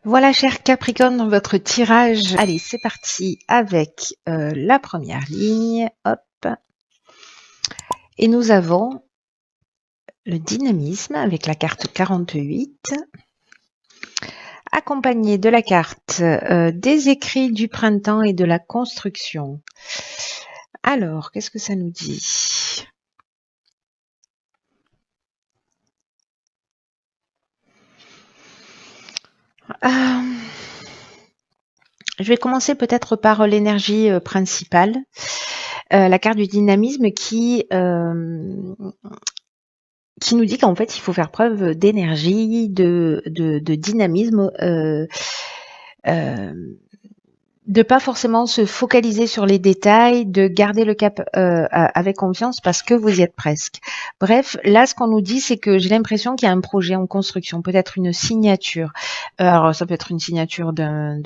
Voilà, cher Capricorne, votre tirage. Allez, c'est parti avec la première ligne. Hop. Et nous avons le dynamisme avec la carte 48, accompagné de la carte des écrits du printemps et de la construction. Alors, qu'est-ce que ça nous dit ? Je vais commencer peut-être par l'énergie principale, la carte du dynamisme qui nous dit qu'en fait, il faut faire preuve d'énergie, de dynamisme, de pas forcément se focaliser sur les détails, de garder le cap avec confiance parce que vous y êtes presque. Bref, là, ce qu'on nous dit, c'est que j'ai l'impression qu'il y a un projet en construction, peut-être une signature. Alors, ça peut être une signature d'un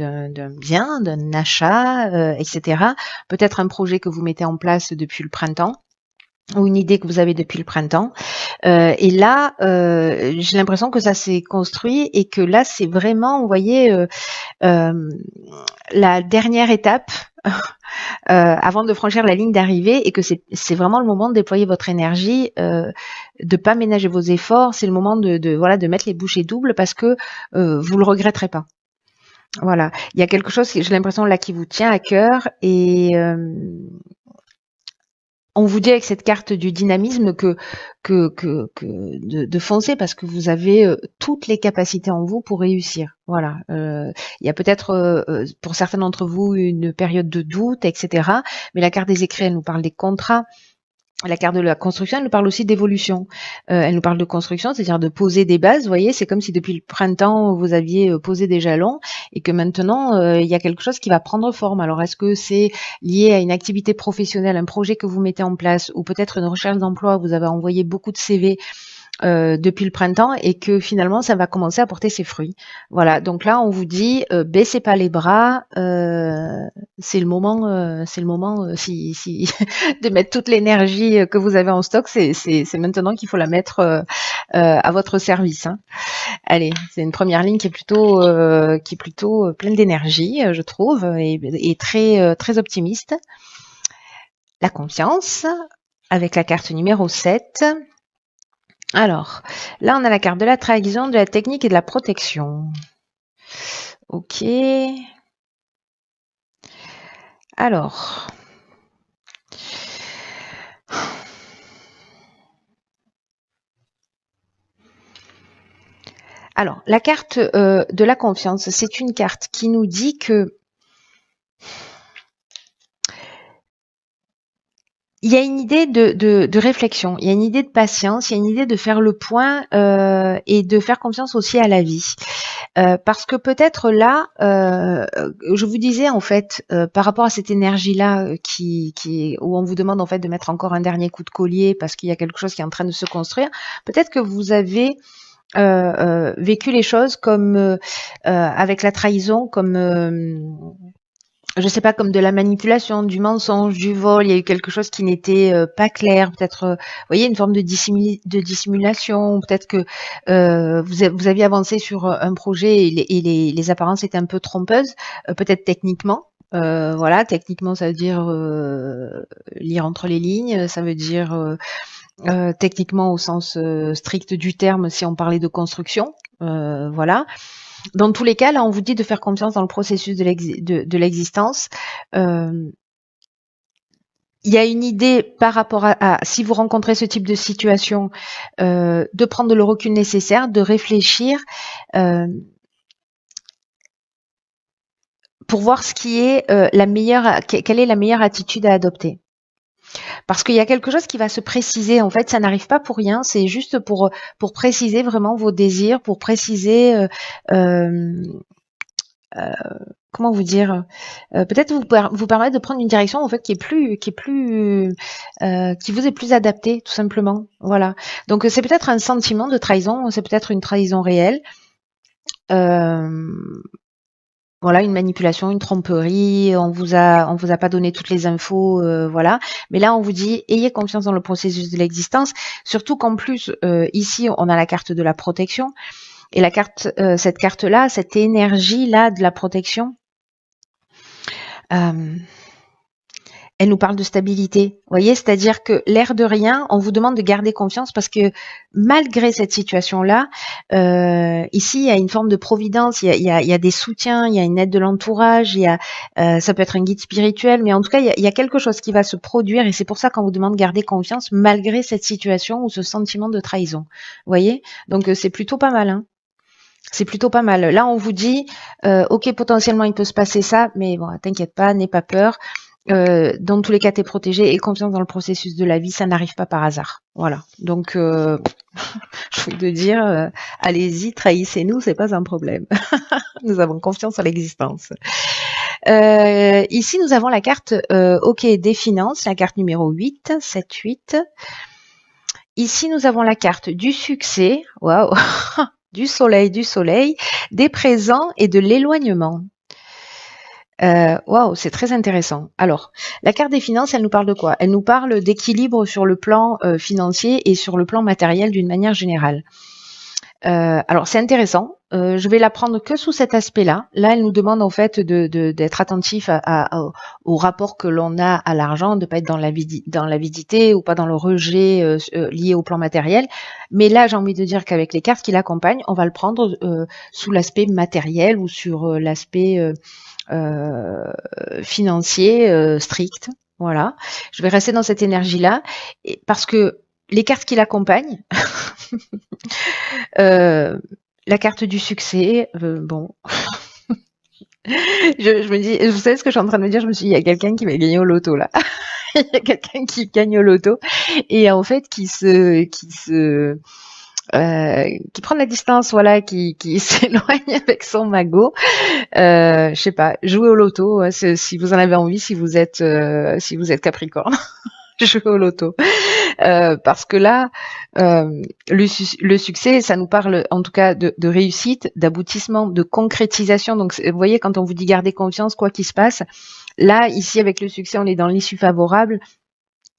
bien, d'un achat, etc. Peut-être un projet que vous mettez en place depuis le printemps ou une idée que vous avez depuis le printemps. Et là, j'ai l'impression que ça s'est construit et que là, c'est vraiment, vous voyez, la dernière étape avant de franchir la ligne d'arrivée et que c'est vraiment le moment de déployer votre énergie, de pas ménager vos efforts. C'est le moment de mettre les bouchées doubles parce que vous le regretterez pas. Voilà, il y a quelque chose, j'ai l'impression là qui vous tient à cœur et on vous dit avec cette carte du dynamisme que de foncer parce que vous avez toutes les capacités en vous pour réussir. Voilà. Il y a peut-être pour certains d'entre vous une période de doute, etc. Mais la carte des écrits, elle nous parle des contrats. La carte de la construction, elle nous parle aussi d'évolution. Elle nous parle de construction, c'est-à-dire de poser des bases. Vous voyez, c'est comme si depuis le printemps, vous aviez posé des jalons et que maintenant, il y a quelque chose qui va prendre forme. Alors, est-ce que c'est lié à une activité professionnelle, un projet que vous mettez en place ou peut-être une recherche d'emploi, vous avez envoyé beaucoup de CV depuis le printemps et que finalement ça va commencer à porter ses fruits. Voilà, donc là on vous dit baissez pas les bras, c'est le moment si de mettre toute l'énergie que vous avez en stock, c'est maintenant qu'il faut la mettre à votre service. Hein. Allez, c'est une première ligne qui est plutôt pleine d'énergie, je trouve, et très optimiste. La confiance avec la carte numéro 7. Alors, là, on a la carte de la trahison, de la technique et de la protection. Ok. Alors. La carte de la confiance, c'est une carte qui nous dit que il y a une idée de réflexion, il y a une idée de patience, il y a une idée de faire le point et de faire confiance aussi à la vie. Parce que peut-être là, je vous disais en fait, par rapport à cette énergie-là où on vous demande en fait de mettre encore un dernier coup de collier parce qu'il y a quelque chose qui est en train de se construire, peut-être que vous avez vécu les choses comme avec la trahison, comme je sais pas, comme de la manipulation, du mensonge, du vol, il y a eu quelque chose qui n'était pas clair, peut-être, vous voyez, une forme de dissimulation, peut-être que vous aviez avancé sur un projet et les apparences étaient un peu trompeuses, peut-être techniquement. Voilà, techniquement, ça veut dire lire entre les lignes, ça veut dire techniquement au sens strict du terme si on parlait de construction. Voilà. Dans tous les cas, là, on vous dit de faire confiance dans le processus de l'existence. Il y a une idée par rapport à si vous rencontrez ce type de situation, de prendre le recul nécessaire, de réfléchir pour voir ce qui est quelle est la meilleure attitude à adopter. Parce qu'il y a quelque chose qui va se préciser. En fait, ça n'arrive pas pour rien. C'est juste pour préciser vraiment vos désirs, pour préciser comment vous dire, peut-être vous permettre de prendre une direction en fait qui vous est plus adaptée tout simplement. Voilà. Donc c'est peut-être un sentiment de trahison, c'est peut-être une trahison réelle. Voilà, une manipulation, une tromperie, on vous a pas donné toutes les infos, voilà. Mais là, on vous dit, ayez confiance dans le processus de l'existence, surtout qu'en plus, ici, on a la carte de la protection. Et la carte, cette carte-là, cette énergie-là de la protection, euh, elle nous parle de stabilité. Vous voyez, c'est-à-dire que l'air de rien, on vous demande de garder confiance parce que malgré cette situation-là, ici, il y a une forme de providence, il y a des soutiens, il y a une aide de l'entourage, ça peut être un guide spirituel, mais en tout cas, il y a quelque chose qui va se produire et c'est pour ça qu'on vous demande de garder confiance malgré cette situation ou ce sentiment de trahison. Vous voyez? Donc, c'est plutôt pas mal, hein. C'est plutôt pas mal. Là, on vous dit, ok, potentiellement, il peut se passer ça, mais bon, t'inquiète pas, n'aie pas peur. Dans tous les cas, t'es protégé et confiance dans le processus de la vie, ça n'arrive pas par hasard. Voilà. Donc, je veux te dire, allez-y, trahissez-nous, c'est pas un problème. Nous avons confiance en l'existence. Ici, nous avons la carte OK des finances, la carte numéro 8, 7, 8. Ici, nous avons la carte du succès, waouh, du soleil, des présents et de l'éloignement. Waouh, c'est très intéressant. Alors, la carte des finances, elle nous parle de quoi? Elle nous parle d'équilibre sur le plan financier et sur le plan matériel d'une manière générale. Alors, c'est intéressant. Je vais la prendre que sous cet aspect-là. Là, elle nous demande en fait d'être attentif au rapport que l'on a à l'argent, de pas être dans l'avidité ou pas dans le rejet lié au plan matériel. Mais là, j'ai envie de dire qu'avec les cartes qui l'accompagnent, on va le prendre sous l'aspect matériel ou sur l'aspect financier strict. Voilà. Je vais rester dans cette énergie-là parce que les cartes qui l'accompagnent, la carte du succès, bon. je me dis, vous savez ce que je suis en train de me dire? Je me suis dit, il y a quelqu'un qui va gagner au loto là. Il y a quelqu'un qui gagne au loto et en fait qui prend de la distance, voilà, qui s'éloigne avec son magot. Je sais pas, jouez au loto, si vous en avez envie, si vous êtes Capricorne, jouez au loto. Parce que là, le succès, ça nous parle en tout cas de réussite, d'aboutissement, de concrétisation. Donc, vous voyez, quand on vous dit garder confiance, quoi qu'il se passe, là, ici, avec le succès, on est dans l'issue favorable.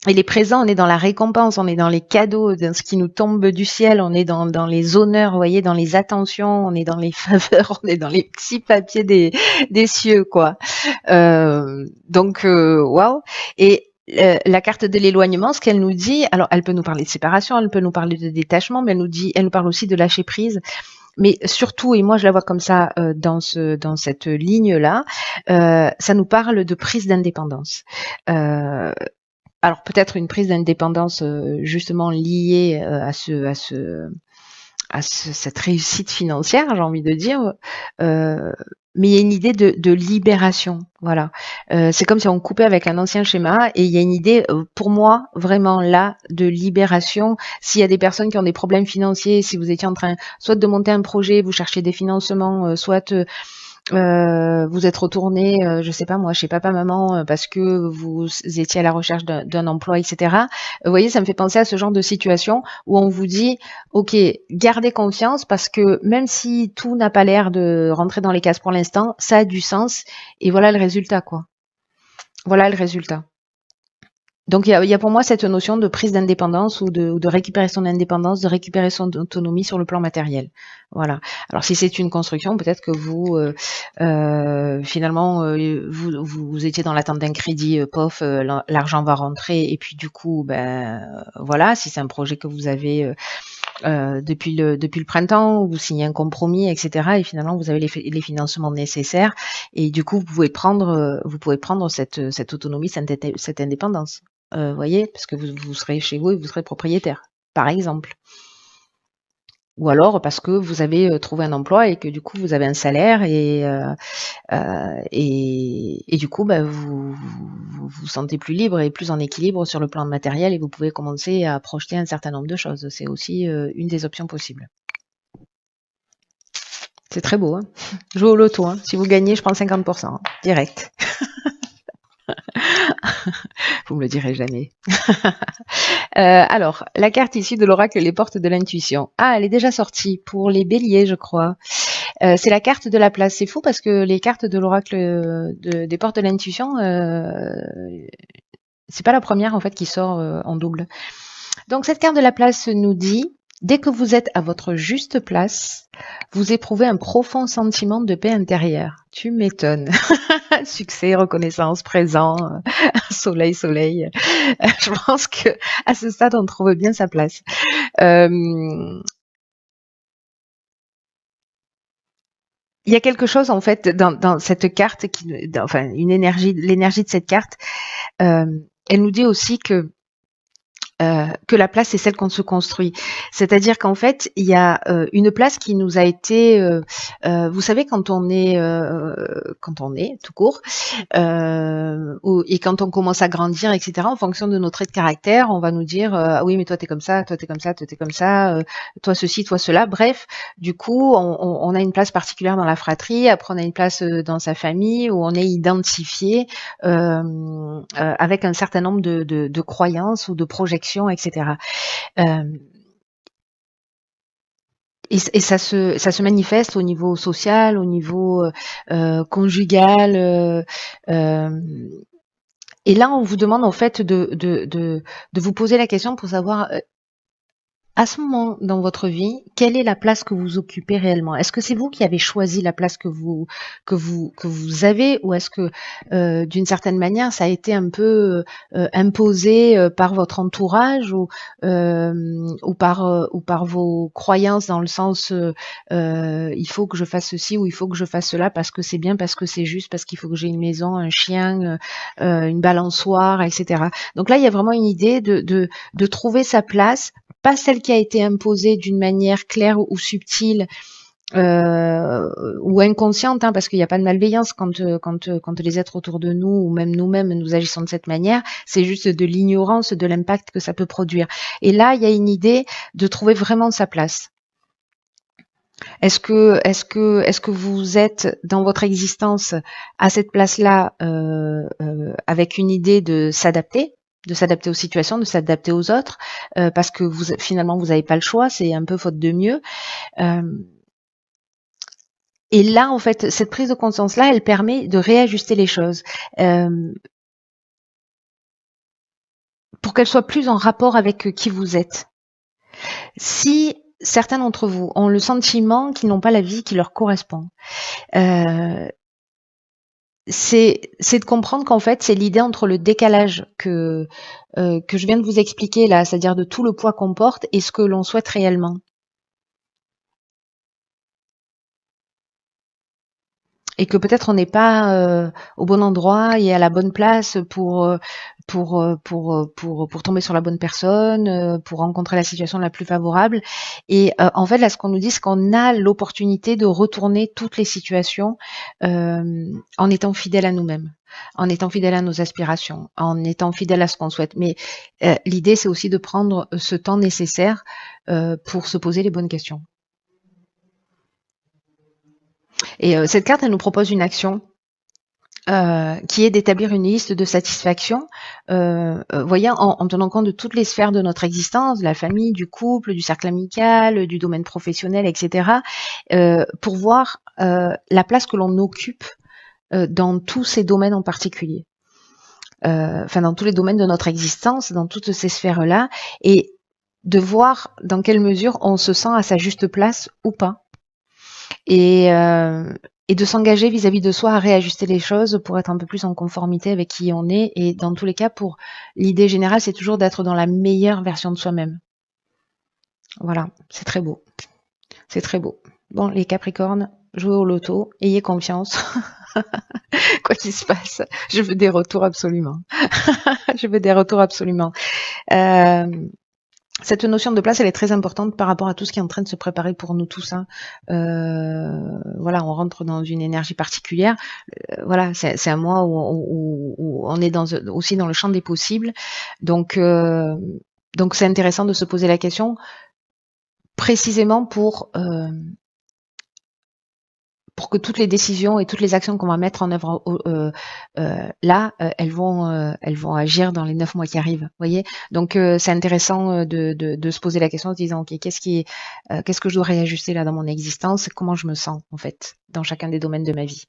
Et les présents, on est dans la récompense, on est dans les cadeaux, dans ce qui nous tombe du ciel, on est dans les honneurs, vous voyez, dans les attentions, on est dans les faveurs, on est dans les petits papiers des cieux, quoi. Donc, waouh. Et la carte de l'éloignement, ce qu'elle nous dit, alors elle peut nous parler de séparation, elle peut nous parler de détachement, mais elle nous parle aussi de lâcher prise. Mais surtout, et moi je la vois comme ça dans cette ligne-là, ça nous parle de prise d'indépendance. Alors peut-être une prise d'indépendance justement liée cette réussite financière, j'ai envie de dire, mais il y a une idée de libération, voilà. C'est comme si on coupait avec un ancien schéma et il y a une idée, pour moi, vraiment là, de libération. S'il y a des personnes qui ont des problèmes financiers, si vous étiez en train soit de monter un projet, vous cherchez des financements, soit vous êtes retourné, je sais pas moi, chez papa, maman, parce que vous étiez à la recherche d'un emploi, etc. Vous voyez, ça me fait penser à ce genre de situation où on vous dit, ok, gardez confiance parce que même si tout n'a pas l'air de rentrer dans les cases pour l'instant, ça a du sens et voilà le résultat, quoi. Voilà le résultat. Donc il y a pour moi cette notion de prise d'indépendance ou de récupérer son indépendance, de récupérer son autonomie sur le plan matériel. Voilà. Alors si c'est une construction, peut-être que vous finalement vous étiez dans l'attente d'un crédit, pof, l'argent va rentrer et puis du coup voilà, si c'est un projet que vous avez depuis le printemps, où vous signez un compromis, etc. Et finalement vous avez les financements nécessaires et du coup vous pouvez prendre cette autonomie, cette indépendance. Voyez, parce que vous serez chez vous et vous serez propriétaire, par exemple. Ou alors parce que vous avez trouvé un emploi et que du coup vous avez un salaire et du coup vous vous sentez plus libre et plus en équilibre sur le plan matériel et vous pouvez commencer à projeter un certain nombre de choses. C'est aussi une des options possibles. C'est très beau, hein. Jouez au loto, hein. Si vous gagnez, je prends 50%, hein, direct. Vous me le direz jamais. Alors, la carte issue de l'oracle Les Portes de l'Intuition. Ah, elle est déjà sortie pour les béliers, je crois. C'est la carte de la place. C'est fou parce que les cartes de l'oracle des Portes de l'Intuition, c'est pas la première en fait qui sort en double. Donc cette carte de la place nous dit Dès que vous êtes à votre juste place, vous éprouvez un profond sentiment de paix intérieure. Tu m'étonnes. Succès, reconnaissance, présent, soleil, soleil. Je pense que à ce stade, on trouve bien sa place. Il y a quelque chose en fait dans cette carte enfin l'énergie de cette carte. Elle nous dit aussi que la place c'est celle qu'on se construit. C'est-à-dire qu'en fait, il y a une place qui nous a été, vous savez, quand on est tout court, et quand on commence à grandir, etc., en fonction de nos traits de caractère, on va nous dire, ah oui, mais toi t'es comme ça, toi t'es comme ça, toi t'es comme ça, toi ceci, toi cela. Bref, du coup, on a une place particulière dans la fratrie. Après, on a une place dans sa famille où on est identifié avec un certain nombre de croyances ou de projections, etc. Et ça se manifeste au niveau social, au niveau conjugal. Et là, on vous demande en fait de vous poser la question pour savoir à ce moment dans votre vie, quelle est la place que vous occupez réellement? Est-ce que c'est vous qui avez choisi la place que vous avez, ou est-ce que d'une certaine manière ça a été un peu imposé par votre entourage, ou par vos croyances, dans le sens il faut que je fasse ceci ou il faut que je fasse cela parce que c'est bien, parce que c'est juste, parce qu'il faut que j'ai une maison, un chien, une balançoire, etc. Donc là, il y a vraiment une idée de trouver sa place, pas celle qui a été imposée d'une manière claire ou subtile ou inconsciente, parce qu'il n'y a pas de malveillance quand les êtres autour de nous, ou même nous-mêmes, nous agissons de cette manière. C'est juste de l'ignorance de l'impact que ça peut produire. Et là, il y a une idée de trouver vraiment sa place. Est-ce que vous êtes dans votre existence à cette place-là avec une idée de s'adapter aux situations, de s'adapter aux autres, parce que finalement vous n'avez pas le choix, c'est un peu faute de mieux. Et là, en fait, cette prise de conscience-là, elle permet de réajuster les choses pour qu'elles soient plus en rapport avec qui vous êtes. Si certains d'entre vous ont le sentiment qu'ils n'ont pas la vie qui leur correspond, c'est de comprendre qu'en fait, c'est l'idée entre le décalage que je viens de vous expliquer là, c'est-à-dire de tout le poids qu'on porte et ce que l'on souhaite réellement. Et que peut-être on n'est pas au bon endroit et à la bonne place pour tomber sur la bonne personne, pour rencontrer la situation la plus favorable. Et en fait, là, ce qu'on nous dit, c'est qu'on a l'opportunité de retourner toutes les situations en étant fidèle à nous-mêmes, en étant fidèle à nos aspirations, en étant fidèle à ce qu'on souhaite. Mais l'idée, c'est aussi de prendre ce temps nécessaire pour se poser les bonnes questions. Et cette carte, elle nous propose une action qui est d'établir une liste de satisfaction, voyez, en tenant compte de toutes les sphères de notre existence, de la famille, du couple, du cercle amical, du domaine professionnel, etc., pour voir la place que l'on occupe dans tous ces domaines en particulier. Enfin, dans tous les domaines de notre existence, dans toutes ces sphères-là, et de voir dans quelle mesure on se sent à sa juste place ou pas. Et de s'engager vis-à-vis de soi à réajuster les choses pour être un peu plus en conformité avec qui on est. Et dans tous les cas, pour l'idée générale, c'est toujours d'être dans la meilleure version de soi-même. Voilà, c'est très beau. C'est très beau. Bon, les Capricornes, jouez au loto, ayez confiance. Quoi qu'il se passe, je veux des retours absolument. Je veux des retours absolument. Cette notion de place, elle est très importante par rapport à tout ce qui est en train de se préparer pour nous tous. Voilà, on rentre dans une énergie particulière. Voilà, c'est un mois où on est aussi dans le champ des possibles. Donc c'est intéressant de se poser la question précisément pour que toutes les décisions et toutes les actions qu'on va mettre en œuvre là, elles vont agir dans les 9 mois qui arrivent. Voyez, donc c'est intéressant de se poser la question en se disant, ok, qu'est-ce que je dois réajuster là dans mon existence, comment je me sens en fait dans chacun des domaines de ma vie.